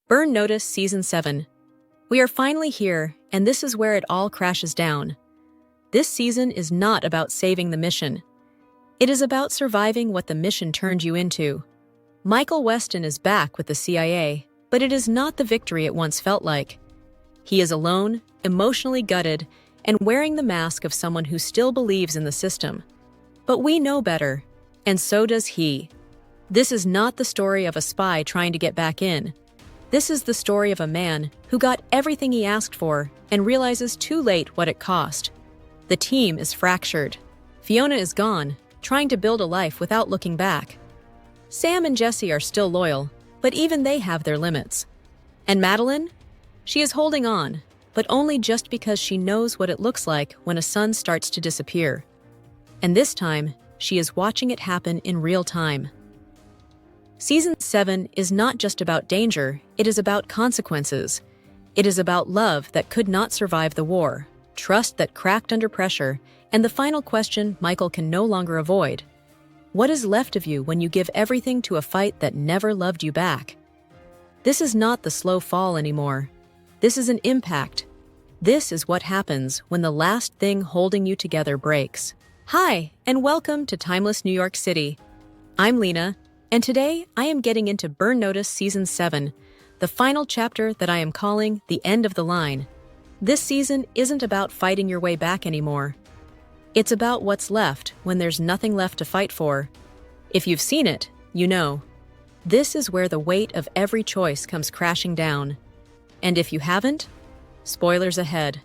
Burn Notice Season 7. We are finally here, and this is where it all crashes down. This season is not about saving the mission. It is about surviving what the mission turned you into. Michael Weston is back with the CIA, but it is not the victory it once felt like. He is alone, emotionally gutted, and wearing the mask of someone who still believes in the system. But we know better, and so does he. This is not the story of a spy trying to get back in. This is the story of a man who got everything he asked for and realizes too late what it cost. The team is fractured. Fiona is gone, trying to build a life without looking back. Sam and Jesse are still loyal, but even they have their limits. And Madeline? She is holding on, but only just because she knows what it looks like when a son starts to disappear. And this time, she is watching it happen in real time. Season 7 is not just about danger, it is about consequences. It is about love that could not survive the war, trust that cracked under pressure, and the final question Michael can no longer avoid. What is left of you when you give everything to a fight that never loved you back? This is not the slow fall anymore. This is an impact. This is what happens when the last thing holding you together breaks. Hi, and welcome to Timeless New York City. I'm Lena, and today I am getting into Burn Notice Season 7, the final chapter that I am calling The End of the Line. This season isn't about fighting your way back anymore. It's about what's left when there's nothing left to fight for. If you've seen it, you know. This is where the weight of every choice comes crashing down. And if you haven't, spoilers ahead.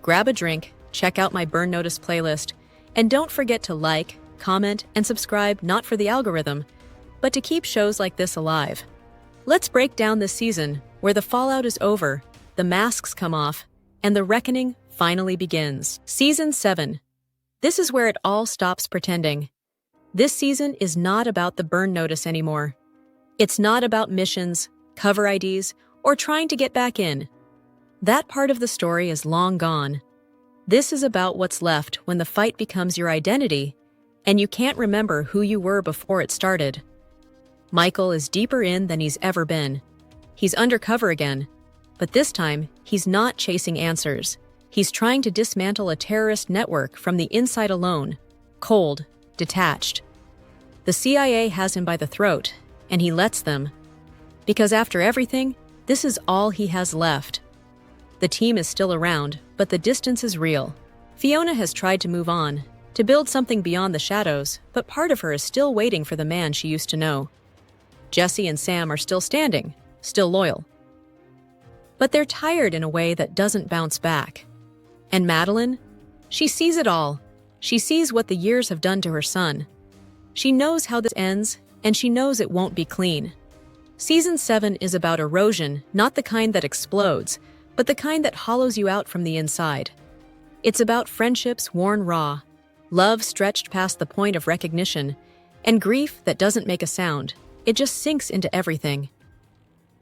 Grab a drink, check out my Burn Notice playlist, and don't forget to like, comment, and subscribe not for the algorithm, but to keep shows like this alive. Let's break down this season, where the fallout is over, the masks come off, and the reckoning finally begins. Season 7. This is where it all stops pretending. This season is not about the Burn Notice anymore. It's not about missions, cover IDs, or trying to get back in. That part of the story is long gone. This is about what's left when the fight becomes your identity, and you can't remember who you were before it started. Michael is deeper in than he's ever been. He's undercover again, but this time, he's not chasing answers. He's trying to dismantle a terrorist network from the inside alone, cold, detached. The CIA has him by the throat, and he lets them. Because after everything, this is all he has left. The team is still around, but the distance is real. Fiona has tried to move on, to build something beyond the shadows, but part of her is still waiting for the man she used to know. Jesse and Sam are still standing, still loyal. But they're tired in a way that doesn't bounce back. And Madeline? She sees it all. She sees what the years have done to her son. She knows how this ends, and she knows it won't be clean. Season 7 is about erosion, not the kind that explodes, but the kind that hollows you out from the inside. It's about friendships worn raw, love stretched past the point of recognition, and grief that doesn't make a sound. It just sinks into everything.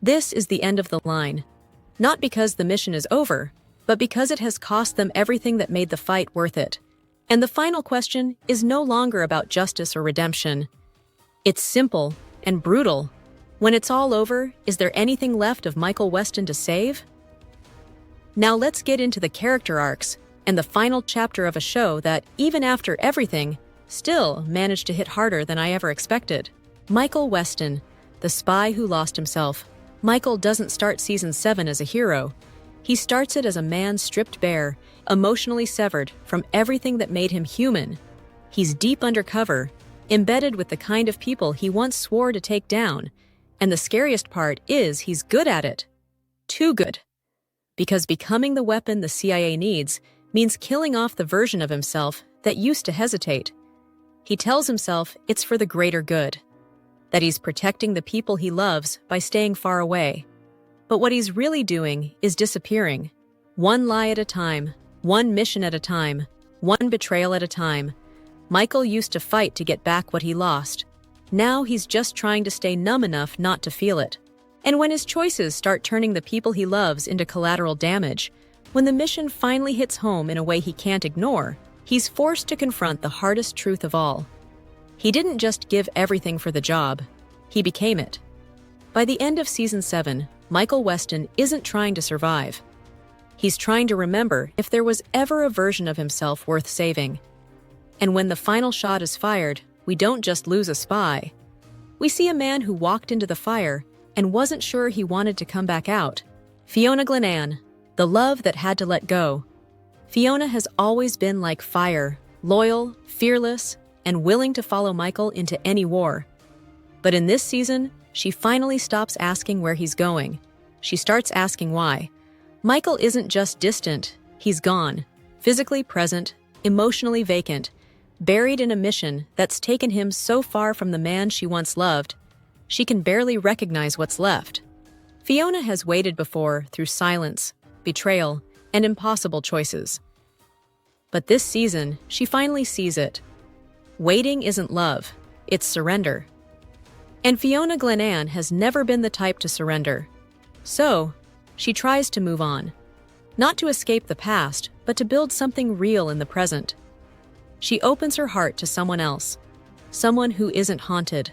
This is the end of the line. Not because the mission is over, but because it has cost them everything that made the fight worth it. And the final question is no longer about justice or redemption. It's simple and brutal. When it's all over, is there anything left of Michael Weston to save? Now let's get into the character arcs and the final chapter of a show that, even after everything, still managed to hit harder than I ever expected. Michael Weston, the spy who lost himself. Michael doesn't start Season 7 as a hero. He starts it as a man stripped bare, emotionally severed from everything that made him human. He's deep undercover, embedded with the kind of people he once swore to take down. And the scariest part is he's good at it. Too good. Because becoming the weapon the CIA needs means killing off the version of himself that used to hesitate. He tells himself it's for the greater good, that he's protecting the people he loves by staying far away. But what he's really doing is disappearing. One lie at a time, one mission at a time, one betrayal at a time. Michael used to fight to get back what he lost. Now he's just trying to stay numb enough not to feel it. And when his choices start turning the people he loves into collateral damage, when the mission finally hits home in a way he can't ignore, he's forced to confront the hardest truth of all. He didn't just give everything for the job, he became it. By the end of Season 7, Michael Weston isn't trying to survive. He's trying to remember if there was ever a version of himself worth saving. And when the final shot is fired, we don't just lose a spy. We see a man who walked into the fire and wasn't sure he wanted to come back out. Fiona Glenanne, the love that had to let go. Fiona has always been like fire, loyal, fearless, and willing to follow Michael into any war. But in this season, she finally stops asking where he's going. She starts asking why. Michael isn't just distant, he's gone, physically present, emotionally vacant, buried in a mission that's taken him so far from the man she once loved, she can barely recognize what's left. Fiona has waited before through silence, betrayal, and impossible choices. But this season, she finally sees it. Waiting isn't love, it's surrender. And Fiona Glenanne has never been the type to surrender. So, she tries to move on. Not to escape the past, but to build something real in the present. She opens her heart to someone else. Someone who isn't haunted.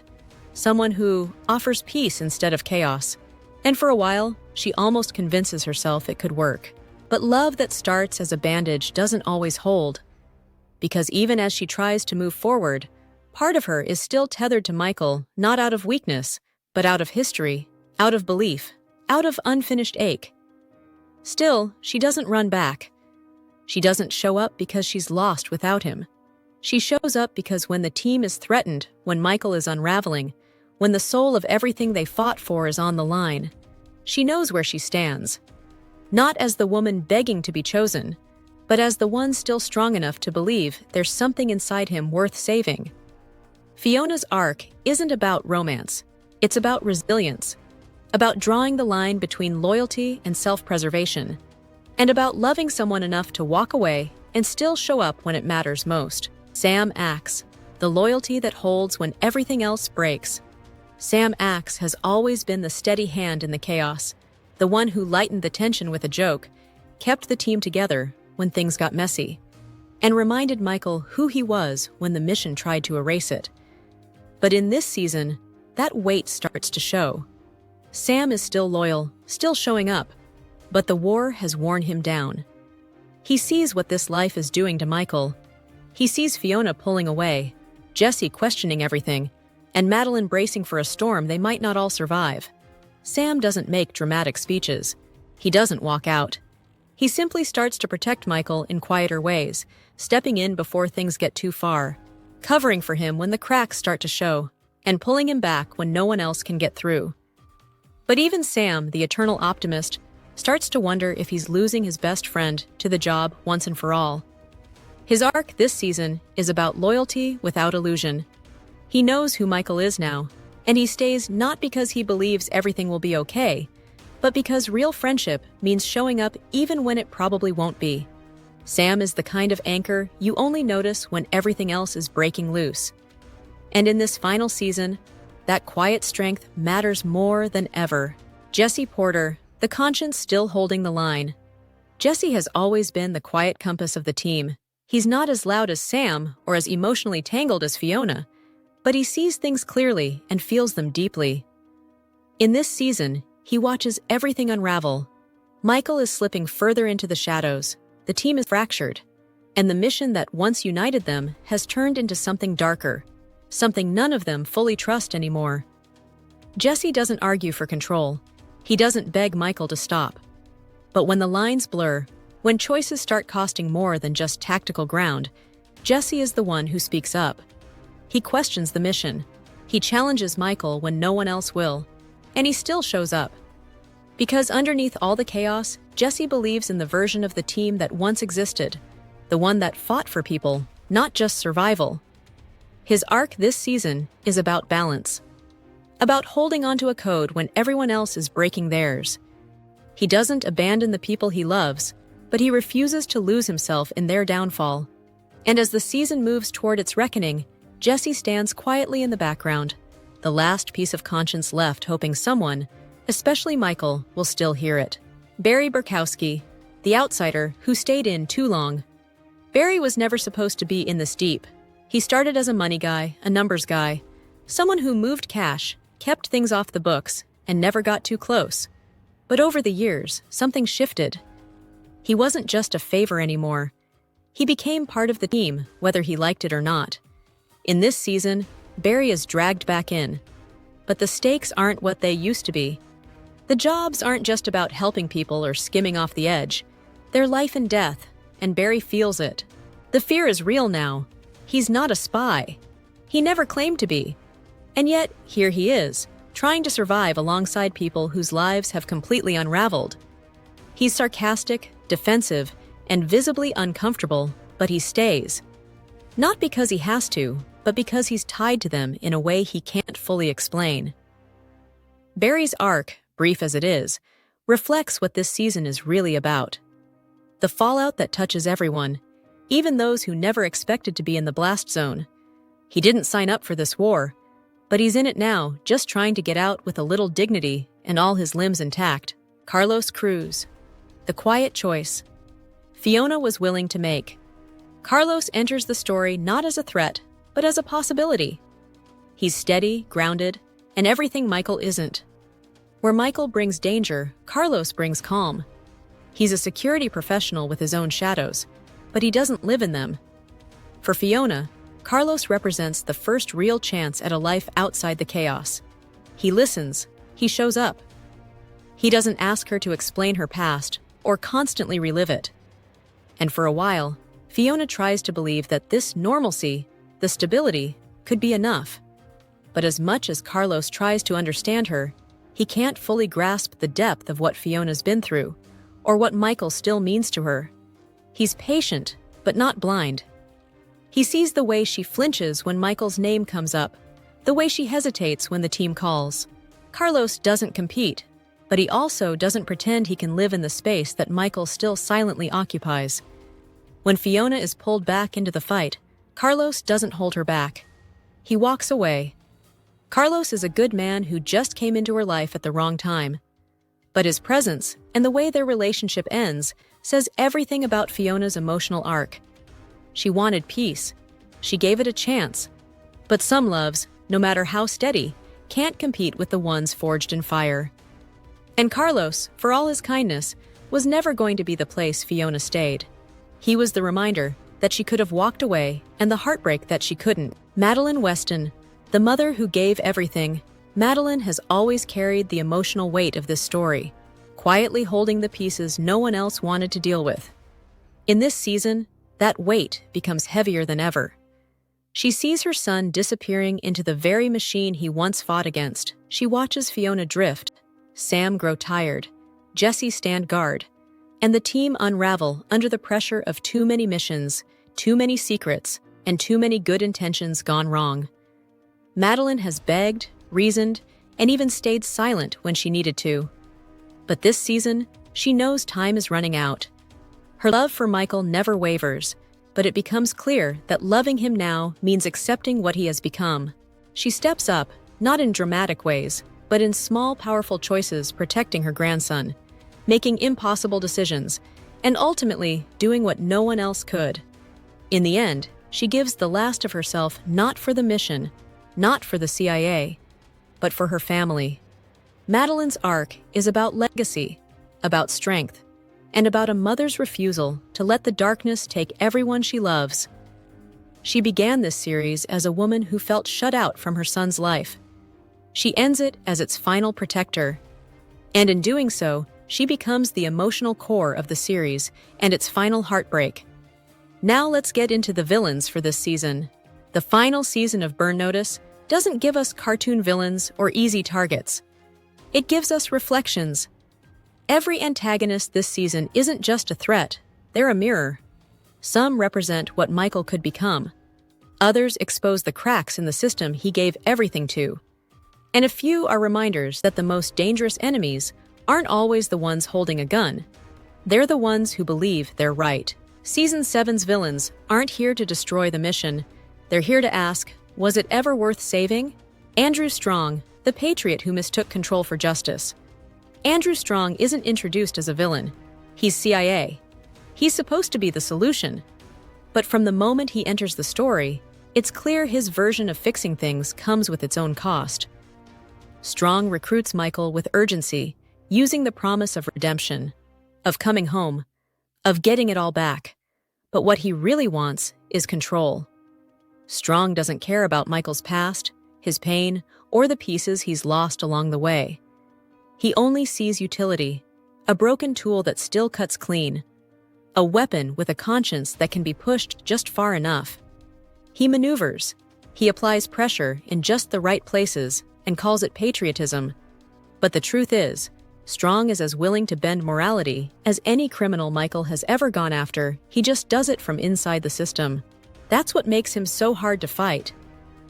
Someone who offers peace instead of chaos. And for a while, she almost convinces herself it could work. But love that starts as a bandage doesn't always hold. Because even as she tries to move forward, part of her is still tethered to Michael, not out of weakness, but out of history, out of belief, out of unfinished ache. Still, she doesn't run back. She doesn't show up because she's lost without him. She shows up because when the team is threatened, when Michael is unraveling, when the soul of everything they fought for is on the line, she knows where she stands. Not as the woman begging to be chosen, but as the one still strong enough to believe there's something inside him worth saving. Fiona's arc isn't about romance. It's about resilience, about drawing the line between loyalty and self-preservation, and about loving someone enough to walk away and still show up when it matters most. Sam Axe, the loyalty that holds when everything else breaks. Sam Axe has always been the steady hand in the chaos, the one who lightened the tension with a joke, kept the team together when things got messy, and reminded Michael who he was when the mission tried to erase it. But in this season, that weight starts to show. Sam is still loyal, still showing up, but the war has worn him down. He sees what this life is doing to Michael. He sees Fiona pulling away, Jesse questioning everything, and Madeline bracing for a storm they might not all survive. Sam doesn't make dramatic speeches. He doesn't walk out. He simply starts to protect Michael in quieter ways, stepping in before things get too far, covering for him when the cracks start to show, and pulling him back when no one else can get through. But even Sam, the eternal optimist, starts to wonder if he's losing his best friend to the job once and for all. His arc this season is about loyalty without illusion. He knows who Michael is now, and he stays not because he believes everything will be okay, but because real friendship means showing up even when it probably won't be. Sam is the kind of anchor you only notice when everything else is breaking loose. And in this final season, that quiet strength matters more than ever. Jesse Porter, the conscience still holding the line. Jesse has always been the quiet compass of the team. He's not as loud as Sam or as emotionally tangled as Fiona, but he sees things clearly and feels them deeply. In this season, he watches everything unravel. Michael is slipping further into the shadows, the team is fractured, and the mission that once united them has turned into something darker, something none of them fully trust anymore. Jesse doesn't argue for control. He doesn't beg Michael to stop. But when the lines blur, when choices start costing more than just tactical ground, Jesse is the one who speaks up. He questions the mission. He challenges Michael when no one else will. And he still shows up. Because underneath all the chaos, Jesse believes in the version of the team that once existed, the one that fought for people, not just survival. His arc this season is about balance. About holding onto a code when everyone else is breaking theirs. He doesn't abandon the people he loves, but he refuses to lose himself in their downfall. And as the season moves toward its reckoning, Jesse stands quietly in the background, the last piece of conscience left, hoping someone, especially Michael, will still hear it. Barry Burkowski, the outsider who stayed in too long. Barry was never supposed to be in this deep. He started as a money guy, a numbers guy, someone who moved cash, kept things off the books, and never got too close. But over the years, something shifted. He wasn't just a favor anymore. He became part of the team, whether he liked it or not. In this season, Barry is dragged back in. But the stakes aren't what they used to be. The jobs aren't just about helping people or skimming off the edge. They're life and death, and Barry feels it. The fear is real now. He's not a spy. He never claimed to be. And yet, here he is, trying to survive alongside people whose lives have completely unraveled. He's sarcastic, defensive, and visibly uncomfortable, but he stays. Not because he has to, but because he's tied to them in a way he can't fully explain. Barry's arc, brief as it is, reflects what this season is really about. The fallout that touches everyone, even those who never expected to be in the blast zone. He didn't sign up for this war, but he's in it now, just trying to get out with a little dignity and all his limbs intact. Carlos Cruz. The quiet choice Fiona was willing to make. Carlos enters the story not as a threat, but as a possibility. He's steady, grounded, and everything Michael isn't. Where Michael brings danger, Carlos brings calm. He's a security professional with his own shadows, but he doesn't live in them. For Fiona, Carlos represents the first real chance at a life outside the chaos. He listens, he shows up. He doesn't ask her to explain her past or constantly relive it. And for a while, Fiona tries to believe that this normalcy, the stability, could be enough. But as much as Carlos tries to understand her, he can't fully grasp the depth of what Fiona's been through, or what Michael still means to her. He's patient, but not blind. He sees the way she flinches when Michael's name comes up, the way she hesitates when the team calls. Carlos doesn't compete, but he also doesn't pretend he can live in the space that Michael still silently occupies. When Fiona is pulled back into the fight, Carlos doesn't hold her back. He walks away. Carlos is a good man who just came into her life at the wrong time. But his presence, and the way their relationship ends, says everything about Fiona's emotional arc. She wanted peace. She gave it a chance. But some loves, no matter how steady, can't compete with the ones forged in fire. And Carlos, for all his kindness, was never going to be the place Fiona stayed. He was the reminder that she could have walked away and the heartbreak that she couldn't. Madeline Weston, the mother who gave everything, Madeline has always carried the emotional weight of this story, quietly holding the pieces no one else wanted to deal with. In this season, that weight becomes heavier than ever. She sees her son disappearing into the very machine he once fought against. She watches Fiona drift, Sam grow tired, Jesse stand guard, and the team unravel under the pressure of too many missions, too many secrets, and too many good intentions gone wrong. Madeline has begged, reasoned, and even stayed silent when she needed to. But this season, she knows time is running out. Her love for Michael never wavers, but it becomes clear that loving him now means accepting what he has become. She steps up, not in dramatic ways, but in small, powerful choices protecting her grandson, making impossible decisions, and ultimately doing what no one else could. In the end, she gives the last of herself not for the mission, not for the CIA, but for her family. Madeline's arc is about legacy, about strength, and about a mother's refusal to let the darkness take everyone she loves. She began this series as a woman who felt shut out from her son's life. She ends it as its final protector. And in doing so, she becomes the emotional core of the series and its final heartbreak. Now let's get into the villains for this season. The final season of Burn Notice doesn't give us cartoon villains or easy targets. It gives us reflections. Every antagonist this season isn't just a threat, they're a mirror. Some represent what Michael could become. Others expose the cracks in the system he gave everything to. And a few are reminders that the most dangerous enemies aren't always the ones holding a gun. They're the ones who believe they're right. Season 7's villains aren't here to destroy the mission. They're here to ask, was it ever worth saving? Andrew Strong, the patriot who mistook control for justice. Andrew Strong isn't introduced as a villain. He's CIA. He's supposed to be the solution. But from the moment he enters the story, it's clear his version of fixing things comes with its own cost. Strong recruits Michael with urgency, using the promise of redemption, of coming home, of getting it all back. But what he really wants is control. Strong doesn't care about Michael's past, his pain, or the pieces he's lost along the way. He only sees utility, a broken tool that still cuts clean, a weapon with a conscience that can be pushed just far enough. He maneuvers. He applies pressure in just the right places and calls it patriotism. But the truth is, Strong is as willing to bend morality as any criminal Michael has ever gone after. He just does it from inside the system. That's what makes him so hard to fight,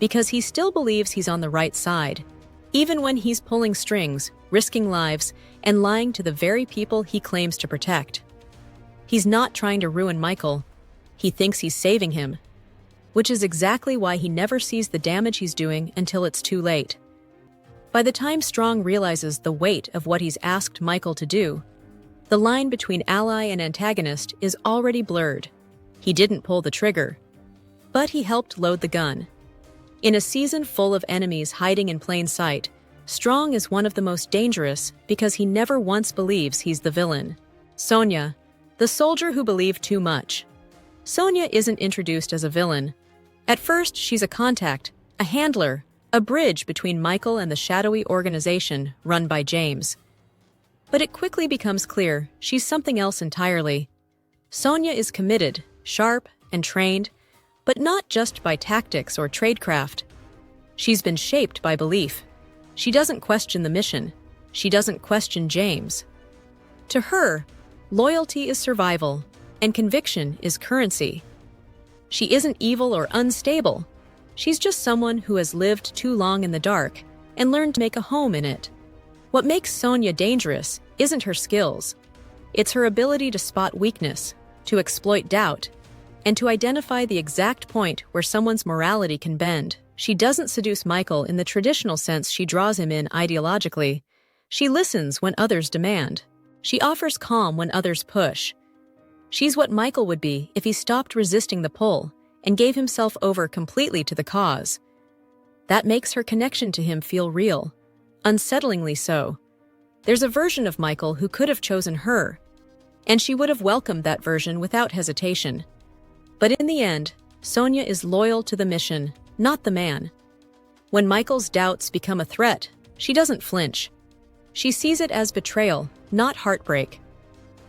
because he still believes he's on the right side, even when he's pulling strings, risking lives, and lying to the very people he claims to protect. He's not trying to ruin Michael. He thinks he's saving him, which is exactly why he never sees the damage he's doing until it's too late. By the time Strong realizes the weight of what he's asked Michael to do, the line between ally and antagonist is already blurred. He didn't pull the trigger, but he helped load the gun. In a season full of enemies hiding in plain sight, Strong is one of the most dangerous because he never once believes he's the villain. Sonia, the soldier who believed too much. Sonia isn't introduced as a villain. At first, she's a contact, a handler, a bridge between Michael and the shadowy organization run by James. But it quickly becomes clear she's something else entirely. Sonia is committed, sharp, and trained, but not just by tactics or tradecraft. She's been shaped by belief. She doesn't question the mission. She doesn't question James. To her, loyalty is survival, and conviction is currency. She isn't evil or unstable. She's just someone who has lived too long in the dark and learned to make a home in it. What makes Sonia dangerous isn't her skills. It's her ability to spot weakness, to exploit doubt, and to identify the exact point where someone's morality can bend. She doesn't seduce Michael in the traditional sense she draws him in ideologically. She listens when others demand. She offers calm when others push. She's what Michael would be if he stopped resisting the pull and gave himself over completely to the cause. That makes her connection to him feel real, unsettlingly so. There's a version of Michael who could have chosen her, and she would have welcomed that version without hesitation. But in the end, Sonia is loyal to the mission, not the man. When Michael's doubts become a threat, she doesn't flinch. She sees it as betrayal, not heartbreak.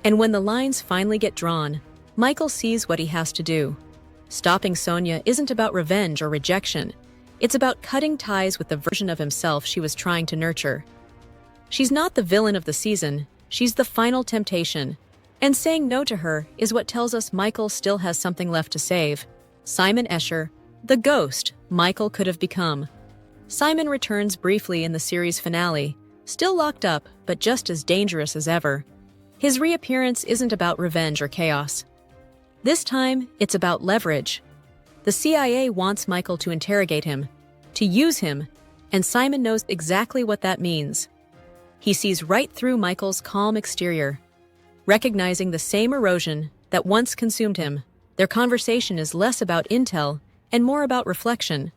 And when the lines finally get drawn, Michael sees what he has to do. Stopping Sonia isn't about revenge or rejection. It's about cutting ties with the version of himself she was trying to nurture. She's not the villain of the season, she's the final temptation. And saying no to her is what tells us Michael still has something left to save. Simon Escher, the ghost Michael could have become. Simon returns briefly in the series finale, still locked up, but just as dangerous as ever. His reappearance isn't about revenge or chaos. This time, it's about leverage. The CIA wants Michael to interrogate him, to use him, and Simon knows exactly what that means. He sees right through Michael's calm exterior. Recognizing the same erosion that once consumed him, their conversation is less about intel and more about reflection.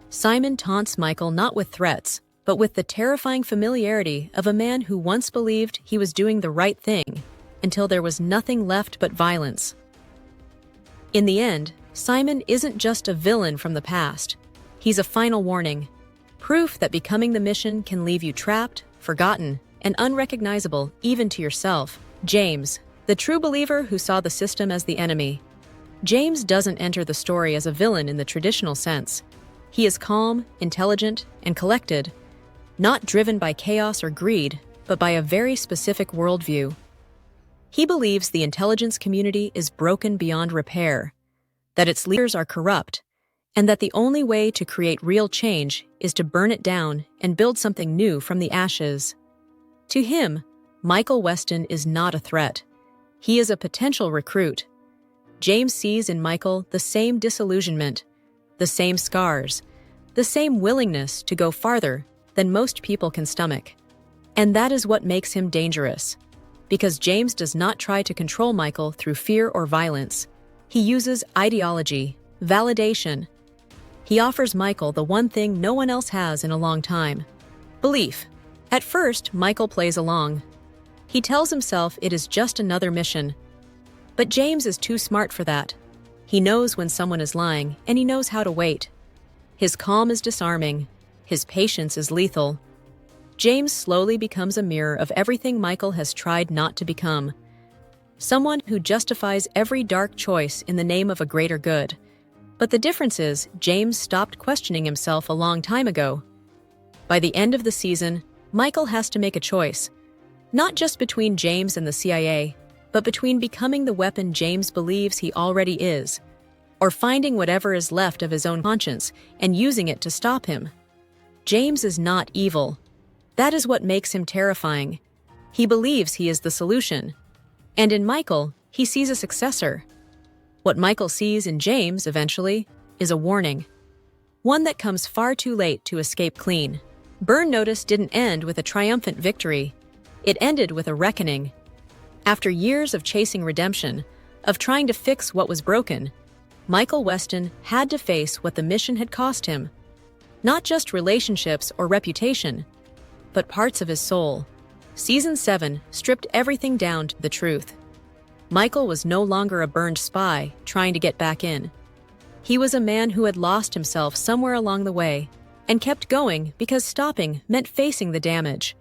Simon taunts Michael not with threats, but with the terrifying familiarity of a man who once believed he was doing the right thing until there was nothing left but violence. In the end, Simon isn't just a villain from the past. He's a final warning, proof that becoming the mission can leave you trapped, forgotten, and unrecognizable even to yourself. James, the true believer who saw the system as the enemy. James doesn't enter the story as a villain in the traditional sense. He is calm, intelligent, and collected, not driven by chaos or greed, but by a very specific worldview. He believes the intelligence community is broken beyond repair, that its leaders are corrupt, and that the only way to create real change is to burn it down and build something new from the ashes. To him, Michael Weston is not a threat. He is a potential recruit. James sees in Michael the same disillusionment, the same scars, the same willingness to go farther than most people can stomach. And that is what makes him dangerous. Because James does not try to control Michael through fear or violence. He uses ideology, validation. He offers Michael the one thing no one else has in a long time: belief. At first, Michael plays along. He tells himself it is just another mission. But James is too smart for that. He knows when someone is lying, and he knows how to wait. His calm is disarming. His patience is lethal. James slowly becomes a mirror of everything Michael has tried not to become. Someone who justifies every dark choice in the name of a greater good. But the difference is, James stopped questioning himself a long time ago. By the end of the season, Michael has to make a choice. Not just between James and the CIA, but between becoming the weapon James believes he already is, or finding whatever is left of his own conscience and using it to stop him. James is not evil. That is what makes him terrifying. He believes he is the solution. And in Michael, he sees a successor. What Michael sees in James, eventually, is a warning. One that comes far too late to escape clean. Burn Notice didn't end with a triumphant victory. It ended with a reckoning. After years of chasing redemption, of trying to fix what was broken, Michael Weston had to face what the mission had cost him. Not just relationships or reputation, but parts of his soul. Season 7 stripped everything down to the truth. Michael was no longer a burned spy trying to get back in. He was a man who had lost himself somewhere along the way and kept going because stopping meant facing the damage.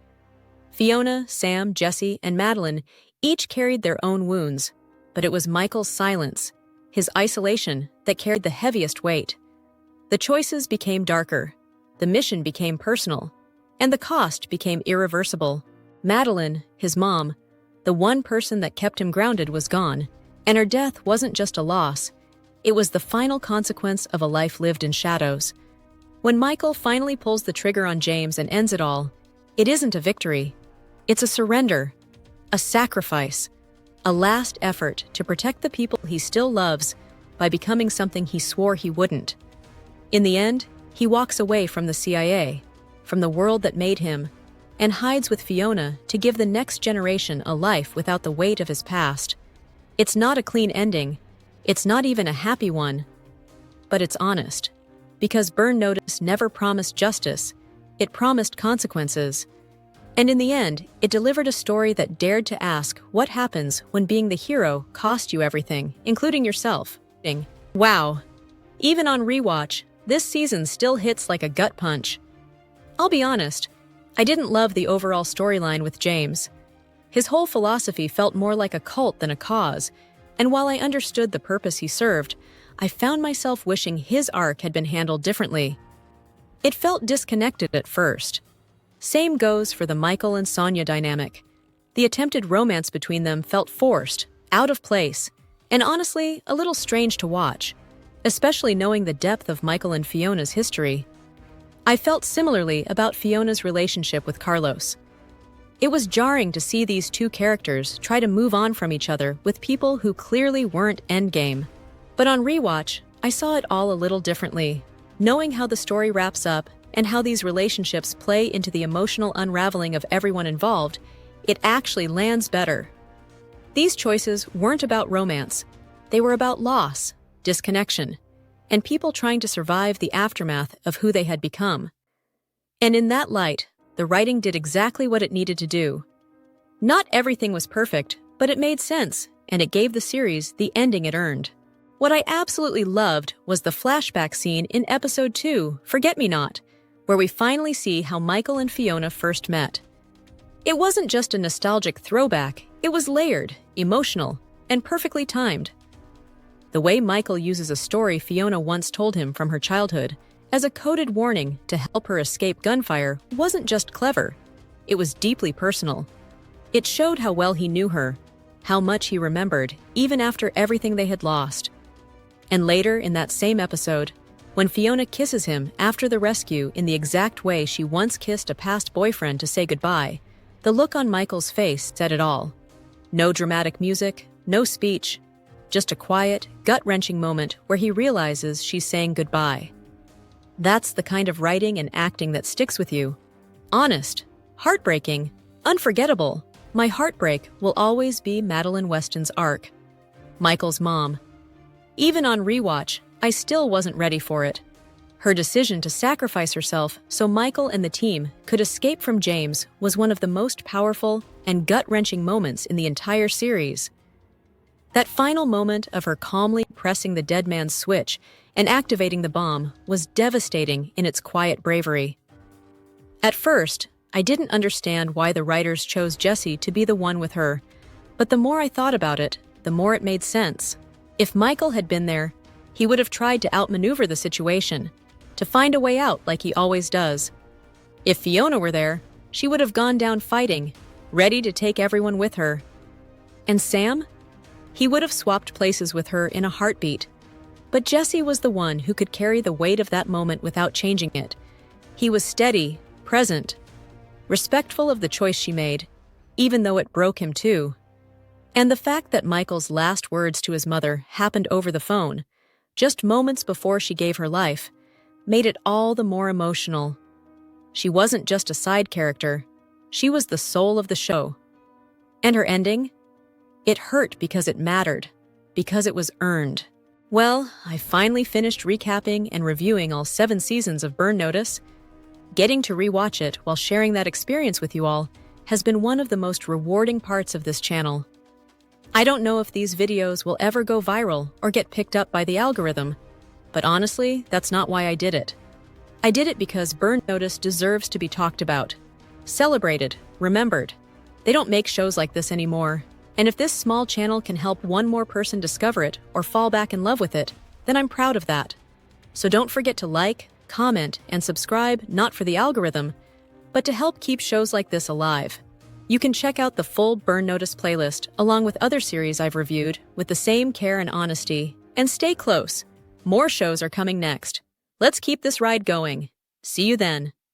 Fiona, Sam, Jesse, and Madeline each carried their own wounds, but it was Michael's silence, his isolation, that carried the heaviest weight. The choices became darker, the mission became personal, and the cost became irreversible. Madeline, his mom, the one person that kept him grounded, was gone, and her death wasn't just a loss. It was the final consequence of a life lived in shadows. When Michael finally pulls the trigger on James and ends it all, it isn't a victory. It's a surrender, a sacrifice, a last effort to protect the people he still loves by becoming something he swore he wouldn't. In the end, he walks away from the CIA, from the world that made him, and hides with Fiona to give the next generation a life without the weight of his past. It's not a clean ending. It's not even a happy one. But it's honest. Because Burn Notice never promised justice. It promised consequences. And in the end, it delivered a story that dared to ask what happens when being the hero cost you everything, including yourself. Wow. Even on rewatch, this season still hits like a gut punch. I'll be honest, I didn't love the overall storyline with James. His whole philosophy felt more like a cult than a cause, and while I understood the purpose he served, I found myself wishing his arc had been handled differently. It felt disconnected at first. Same goes for the Michael and Sonia dynamic. The attempted romance between them felt forced, out of place, and honestly, a little strange to watch, especially knowing the depth of Michael and Fiona's history. I felt similarly about Fiona's relationship with Carlos. It was jarring to see these two characters try to move on from each other with people who clearly weren't endgame. But on rewatch, I saw it all a little differently. Knowing how the story wraps up and how these relationships play into the emotional unraveling of everyone involved, it actually lands better. These choices weren't about romance. They were about loss, disconnection, and people trying to survive the aftermath of who they had become. And in that light, the writing did exactly what it needed to do. Not everything was perfect, but it made sense, and it gave the series the ending it earned. What I absolutely loved was the flashback scene in Episode 2, Forget Me Not, where we finally see how Michael and Fiona first met. It wasn't just a nostalgic throwback, it was layered, emotional, and perfectly timed. The way Michael uses a story Fiona once told him from her childhood as a coded warning to help her escape gunfire wasn't just clever, it was deeply personal. It showed how well he knew her, how much he remembered, even after everything they had lost. And later in that same episode, when Fiona kisses him after the rescue in the exact way she once kissed a past boyfriend to say goodbye, the look on Michael's face said it all. No dramatic music, no speech, just a quiet, gut-wrenching moment where he realizes she's saying goodbye. That's the kind of writing and acting that sticks with you. Honest, heartbreaking, unforgettable. My heartbreak will always be Madeline Weston's arc. Michael's mom. Even on rewatch, I still wasn't ready for it. Her decision to sacrifice herself so Michael and the team could escape from James was one of the most powerful and gut-wrenching moments in the entire series. That final moment of her calmly pressing the dead man's switch and activating the bomb was devastating in its quiet bravery. At first, I didn't understand why the writers chose Jesse to be the one with her, but the more I thought about it, the more it made sense. If Michael had been there, he would have tried to outmaneuver the situation, to find a way out like he always does. If Fiona were there, she would have gone down fighting, ready to take everyone with her. And Sam? He would have swapped places with her in a heartbeat. But Jesse was the one who could carry the weight of that moment without changing it. He was steady, present, respectful of the choice she made, even though it broke him too. And the fact that Michael's last words to his mother happened over the phone, just moments before she gave her life, made it all the more emotional. She wasn't just a side character, she was the soul of the show. And her ending? It hurt because it mattered, because it was earned. Well, I finally finished recapping and reviewing all 7 seasons of Burn Notice. Getting to rewatch it while sharing that experience with you all has been one of the most rewarding parts of this channel. I don't know if these videos will ever go viral or get picked up by the algorithm, but honestly, that's not why I did it. I did it because Burn Notice deserves to be talked about, celebrated, remembered. They don't make shows like this anymore, and if this small channel can help one more person discover it or fall back in love with it, then I'm proud of that. So don't forget to like, comment, and subscribe not for the algorithm, but to help keep shows like this alive. You can check out the full Burn Notice playlist along with other series I've reviewed with the same care and honesty. And stay close. More shows are coming next. Let's keep this ride going. See you then.